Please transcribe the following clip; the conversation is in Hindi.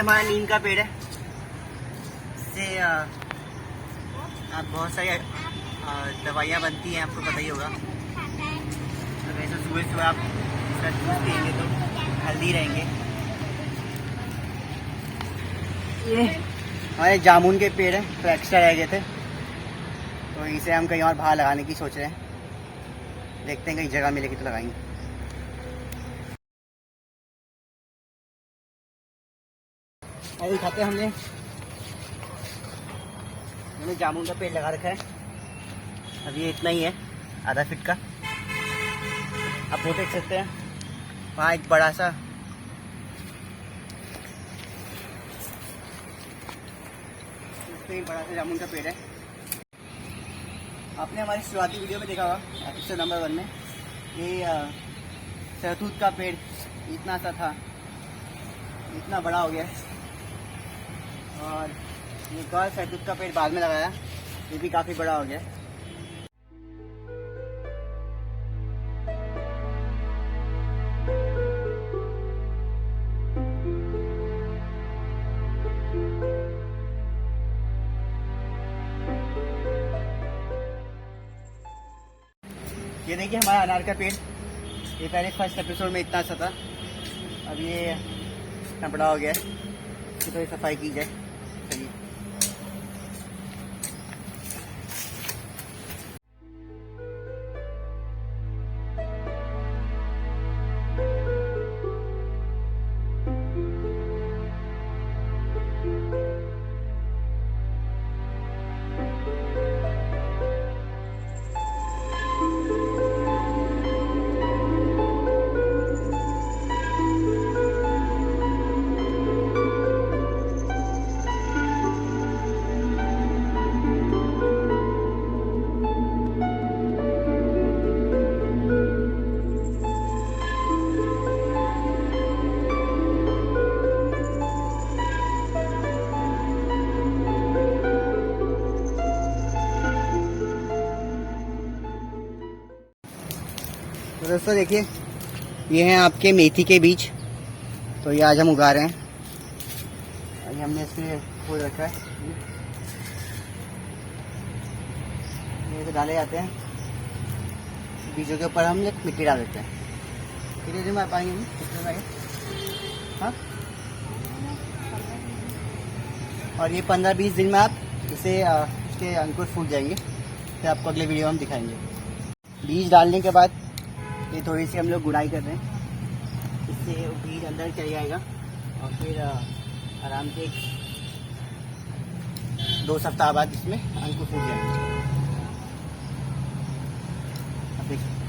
हमारा नीम का पेड़ है। इससे आप बहुत सारी दवाइयाँ बनती हैं, आपको पता ही होगा। तो वैसे सुबह सुबह आप इसका जूस पिएंगे तो हेल्दी रहेंगे। ये हमारे जामुन के पेड़ हैं, तो एक्स्ट्रा रह गए थे, तो इसे हम कहीं और बाहर लगाने की सोच रहे हैं। देखते हैं कहीं जगह मिलेगी तो लगाएंगे। अभी खाते हैं हमने जामुन का पेड़ लगा रखा है। अब ये इतना ही है, आधा फीट का। आप वो देख सकते हैं वहाँ एक बड़ा सा जामुन का पेड़ है। आपने हमारी शुरुआती वीडियो में देखा होगा, एपिसोड नंबर 1 में, ये शहतूत का पेड़ इतना सा था, इतना बड़ा हो गया। और ये और शहतूत का पेड़ बाद में लगाया, ये भी काफ़ी बड़ा हो गया। ये देखिए हमारा अनार का पेड़, ये पहले फर्स्ट एपिसोड में इतना सा था, अब ये इतना बड़ा हो गया है। इसकी थोड़ी सफाई की जाए। चलिए तो दोस्तों देखिए, ये हैं आपके मेथी के बीज। तो ये आज हम उगा रहे हैं। ये हमने इसमें खोद रखा है, ये तो डाले जाते हैं। बीजों के ऊपर हम मिट्टी डाल देते हैं। कितने दिन में पाएंगे हम, कितने में? हाँ, और ये 15-20 दिन में आप इसे इसके अंकुर फूट जाएंगे। फिर आपको अगले वीडियो में हम दिखाएंगे। बीज डालने के बाद ये थोड़ी सी हम लोग गुड़ाई कर रहे हैं, इससे बीज अंदर चल जाएगा और फिर आराम से 2 सप्ताह बाद इसमें अंकुर फूट जाएंगे। अब देखिए।